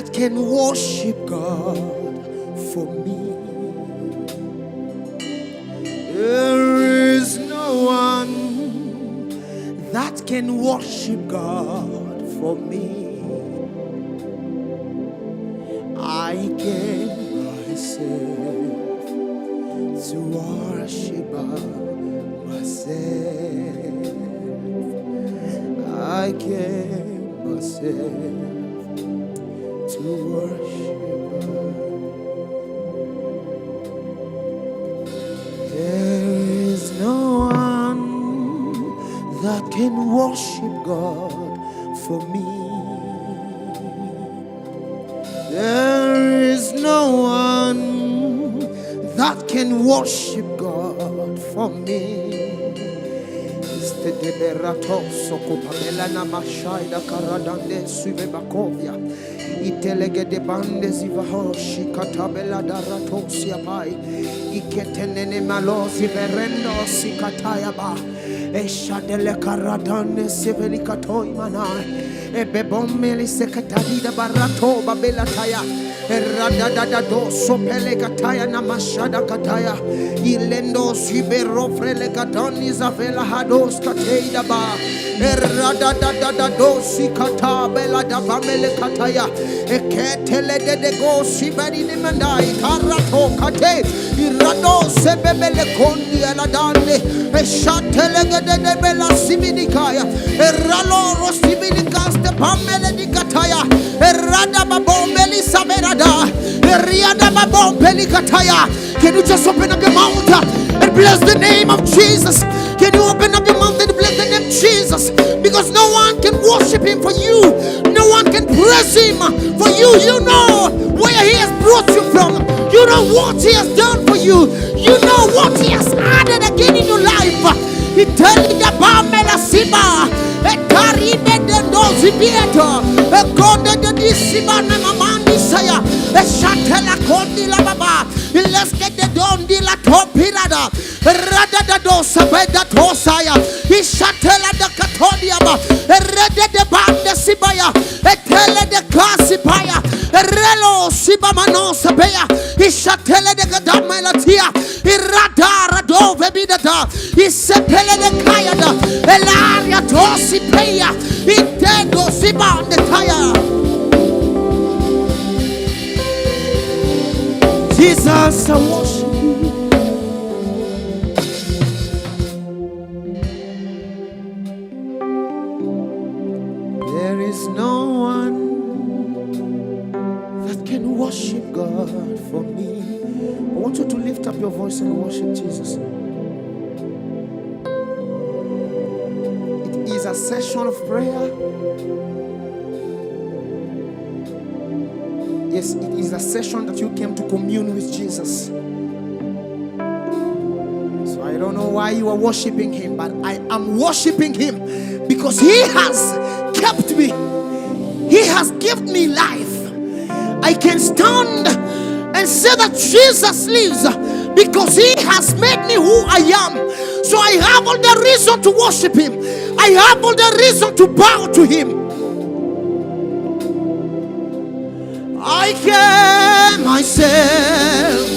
that can worship God for me. There is no one that can worship God for me. I came myself to worship myself. I came myself to worship. There is no one that can worship God for me. There is no one that can worship God for me. Itelege de bande zivahoshi katabela daratosia pai iketenene malozi verendo sikataya ba eshadele karadane sevelikatoi manai ebebommeli sekatadida barato babela taya radada do sopele kataya namashada kataya ilendo sibero frele katani zavela hados kateida ba radada do sikata bela da bamele kataya eketele de go sibari ni mandai karato kate irado sebebele kondi aladane eshatele de bela sibinikaya eralo rosibilikaste pamele dikataya erada babombeli saberada eriada babombeli kataya. Can you just open up your mouth and bless the name of Jesus? Can you open up your mouth and bless the name of Jesus? Because no one can worship him for you. No one can praise him for you. You know where he has brought you from. You know what he has done for you. You know what he has added again in your life. He tell you the Bamela Siba, a Caribe de Dozibieto, a Conde de Disiba Namamandi Saya, a Shatela Condi La Baba. Let's get the Don de la Topirada, Rada Dosa Beda Tosaya, he Shatela the Catodiaba, a Rede de Banda Sibaya, a Tele de Casipaya, a Relo Sibamano Sabea, he Shatela de Gadamelatia, he Rada Rado Vebidata, he Sepele de Kayada, Elaria Tosipea, he Tego Siba the Kaya. Jesus, I worship you. There is no one that can worship God for me. I want you to lift up your voice and worship Jesus. It is a session of prayer. Yes, it is a session that you came to commune with Jesus. So I don't know why you are worshiping him, but I am worshiping him because he has kept me. He has given me life. I can stand and say that Jesus lives because he has made me who I am. So I have all the reason to worship him. I have all the reason to bow to him. I came myself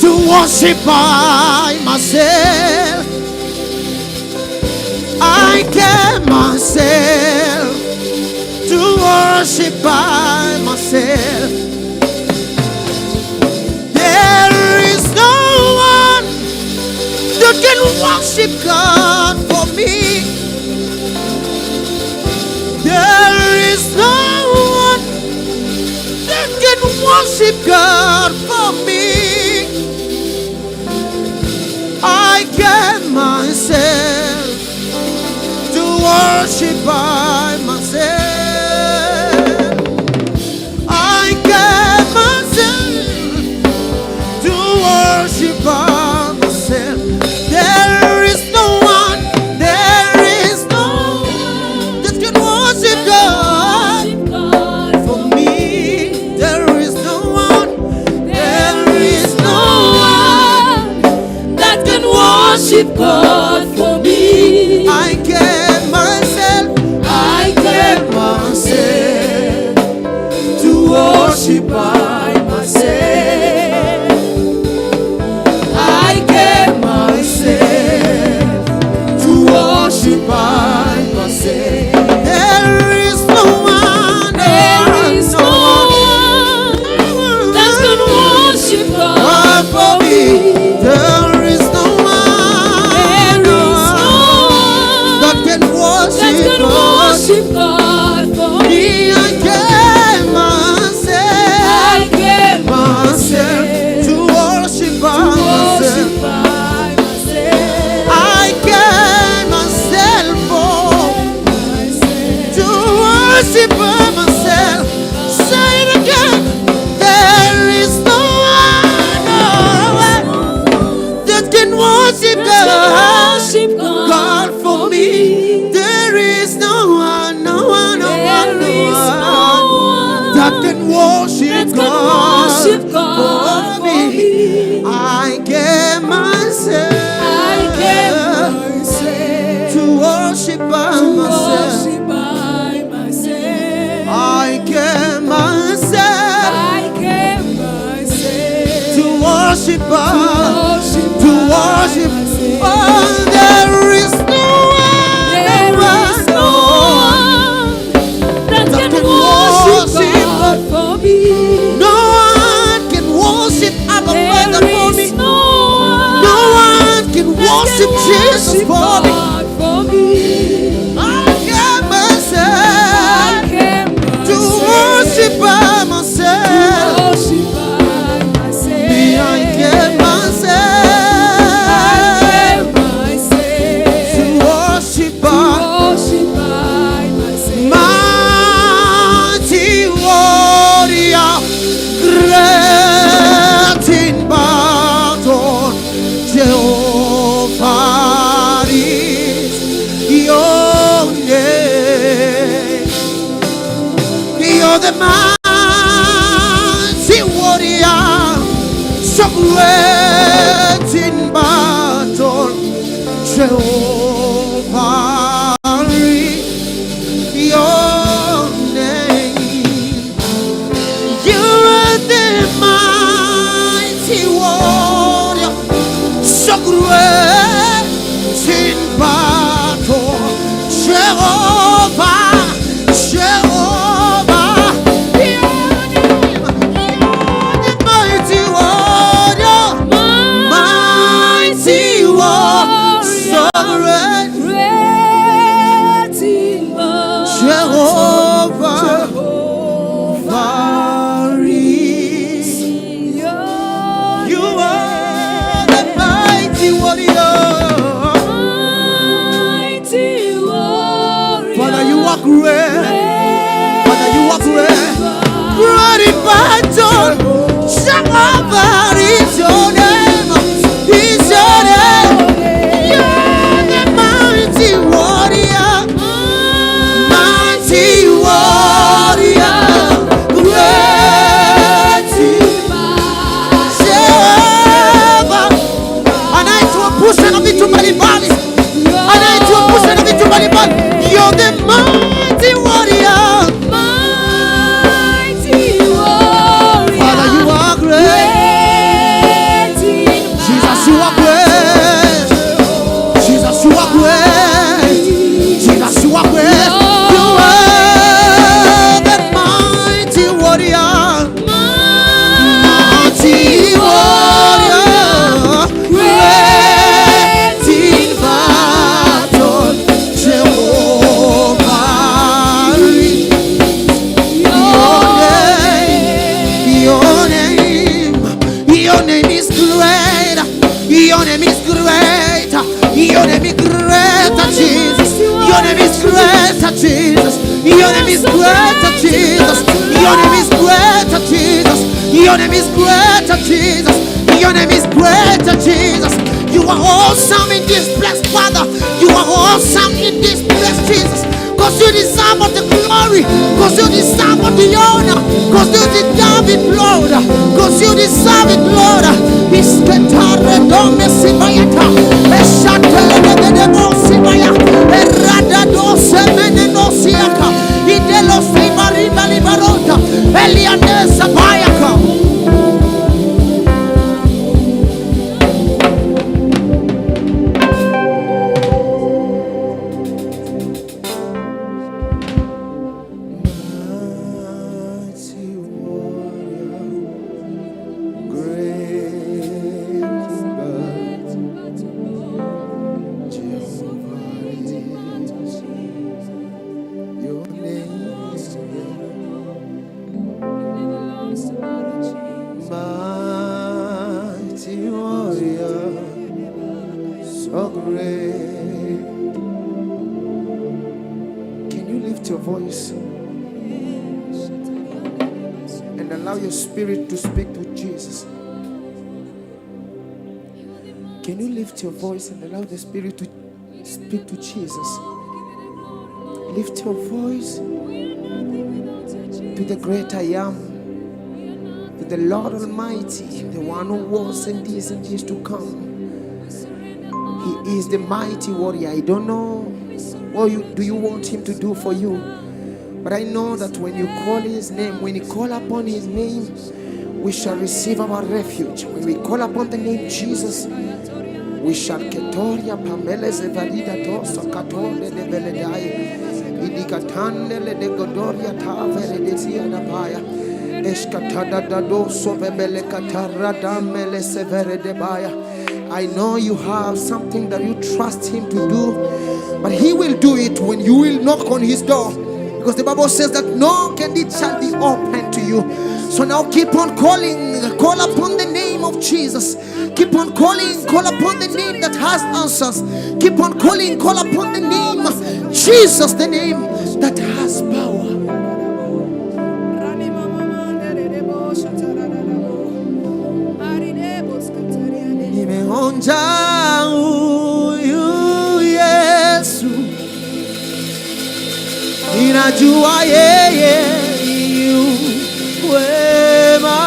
to worship by myself. I came myself to worship by myself. There is no one that can worship God for me. There is no one can worship God for me. I came myself to worship by myself. I came myself to worship by myself. There is no one that can worship God for me. There is no one that can worship God for me. I gave myself. I worship God for me. I gave myself to worship by myself. I gave myself to worship by myself. Say it again. There is no one that can worship God for me. There is no one that can worship God for me. I gave myself to worship by myself. I gave myself to worship by to worship. Oh, there is no one that can worship God for me. No one can worship Abba Father for me. No one can worship Jesus for me. I gave myself to worship by myself. Me, I gave myself to worship by mighty warrior, great in battle. Jehovah is your name. You're the mighty warrior, so great in battle. Jehovah is your name. You are the mighty warrior, so great in battle. Jehovah, Jehovah, you're the mighty warrior, mighty warrior, so great. Jehovah is. You are the mighty warrior. Father, you are great. Father, you are great. Great in battle. Jehovah is your name. Is your name. You are the mighty warrior. Mighty warrior. Great in Jehovah. Push and to Balibali. And I to push and to Balibali. You're the mighty warrior. Father, you are great. Jesus, you are great. Jesus, you are great. Jesus, you are great. You are the mighty warrior. Mighty warrior. Great in battle. Jehovah. Your name is great. Your name is great. Your name is great, Jesus. Your name is great, Jesus. Your name is great, Jesus. Your name is great, Jesus. Your name is great, Jesus. Your name is great, Jesus. You are awesome in this place, Father. You are awesome in this place, Jesus. Because you deserve of the glory. Because you deserve of the honor. Because you deserve it, Lord. Because you deserve it, Lord. Isketare dome sibayata. Eshatele de mosibaya. Erada dose meneno siaka. Idelo sibariba libarota. Eliane sabayaka. lift your voice and allow your spirit to speak to Jesus? Can you lift your voice and allow the spirit to speak to Jesus? Lift your voice to the great I am, to the Lord Almighty, the one who was and is to come. He is the mighty warrior. I don't know what do you want him to do for you, but I know that when you call his name, when you call upon his name, we shall receive our refuge. When we call upon the name Jesus, we shall ketoria pameles evalida tosa katole de veledai idikatandele de godoria tavere de zia da baya escatada da doso vebele katarada mele severe de baya. I know you have something that you trust him to do, but he will do it when you will knock on his door, because the Bible says that knock and it shall be open to you. So now keep on calling, call upon the name of Jesus. Keep on calling, call upon the name that has answers. Keep on calling, call upon the name of Jesus, the name that has power. Nimeonja huyu Yesu, ninajua yeye yu wema.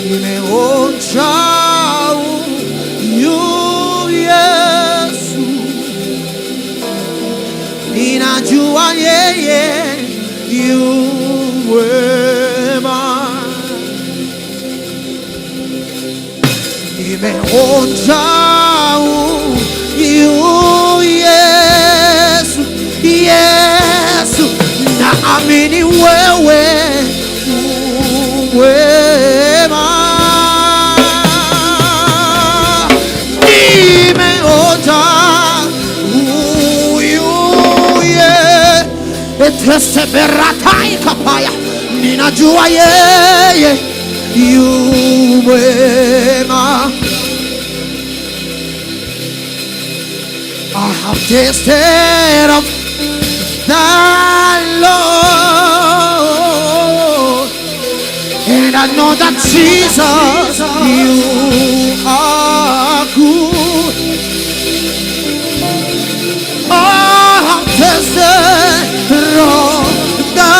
Nimeonja huyu Yesu, ninajua yeye yu wema. Nimeonja huyu Yesu, Yesu, naamini wewe wema. Nimeonja huyu Yesu, eteseberatai kapaya, ninajua yeye yu wema. I have tasted of the Lord, and I know that Jesus, you are good. I have tasted of the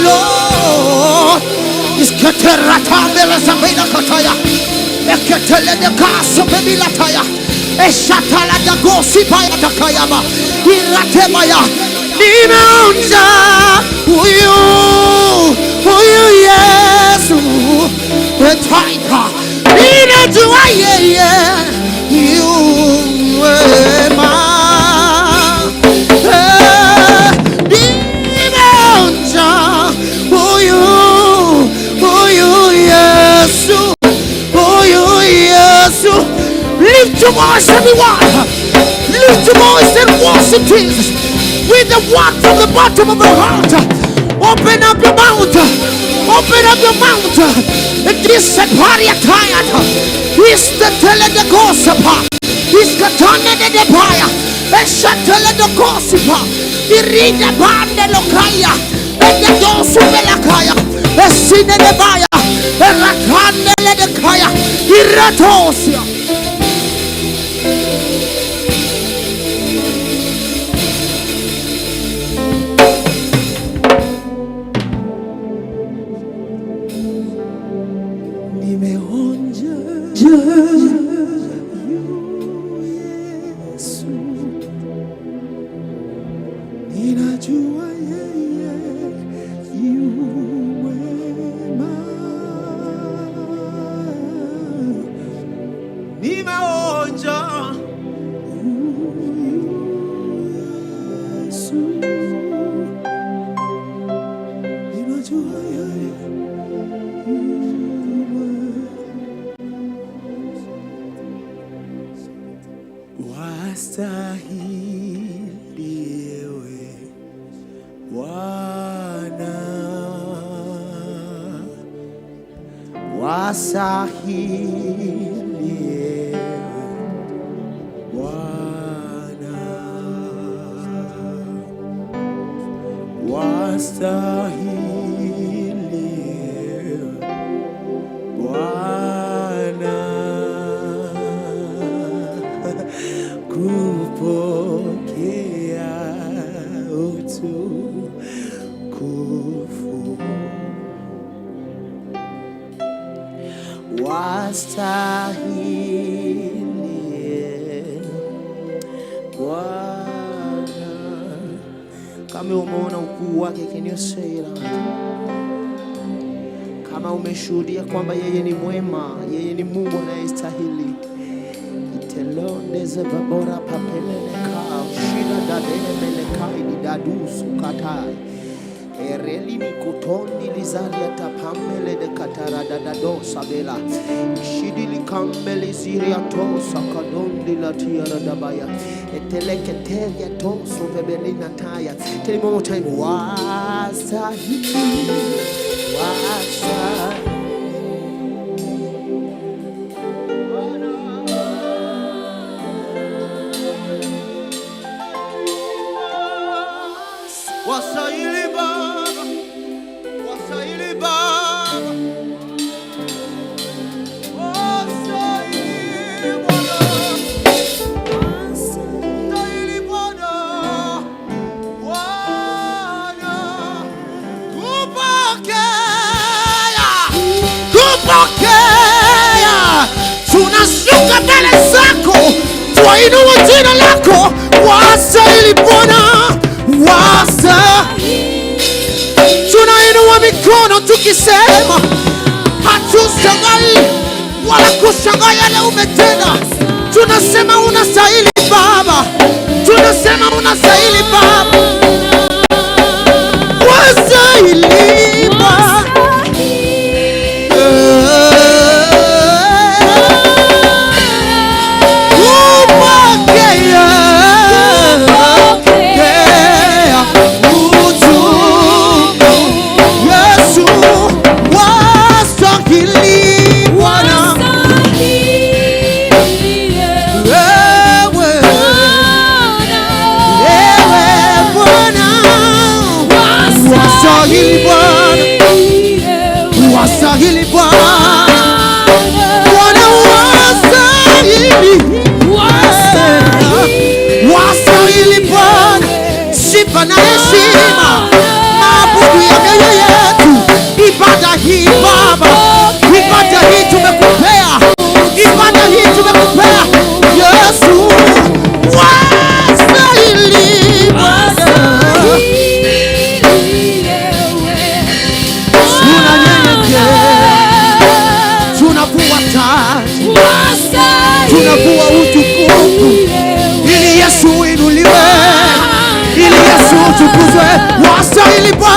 Lord. Iskateratambele zamina kataya, eketele de kaso bebilataya. Eshatala da gosipaya takayama iratemaya. Nimeonja huyu Yesu etaika, ninajua yeye yu wema. Nimeonja huyu Yesu, Yesu. Lift your voice, everyone. Lift your voice and worship Jesus with the word from the bottom of your heart. Open up your mouth. Open up your mouth. This is paria tired. This the tele de gossapa. This katana de depaya. Eshatele de gossipa. Irida bande lokaya. And the dosu belakaya. Esine de baya. Erakane de kaya. Iratosia. Wasahili Bwana. Bwana kupokea utukufu, wastahili Bwana. Kama umeona ukuu wake, can you say that? Kama umeshuhudia kwamba yeye ni mwema, yeye ni Mungu anayestahili. Itelondeze babora papeleleka shida dademeleka idadusu katai ereli ni kutondi lizalia tapamele de katara dadado sabela shidi likambele ziria tosa kadondi la tiara dabaya eteleketeria toso bebelina taya. Tell me one more time. Wasahili, wasahili Wasahili Baba, wasahili Baba, wasahili Bwana, wasahili Bwana, Bwana kupokea, kupokea. Tunashuka mbele zako, twainua jina lako, wasahili Bwana. Tunainua mikono tukisema hatushangai wala kushangaa yale umetenda. Tunasema unastahili Baba, tunasema unastahili Baba, wastahili Baba. Wasahili Bwana, Bwana wasahili Bwana, sifa na heshima, maabudu ya mioyo yetu. Ibada hii Baba, ibada hii tumekupea, ibada hii tumekupea Yesu. Wasahili Bwana, tunavua utukufu ili Yesu inuliwe, ili Yesu utukuzwe. Wasahili Bwana.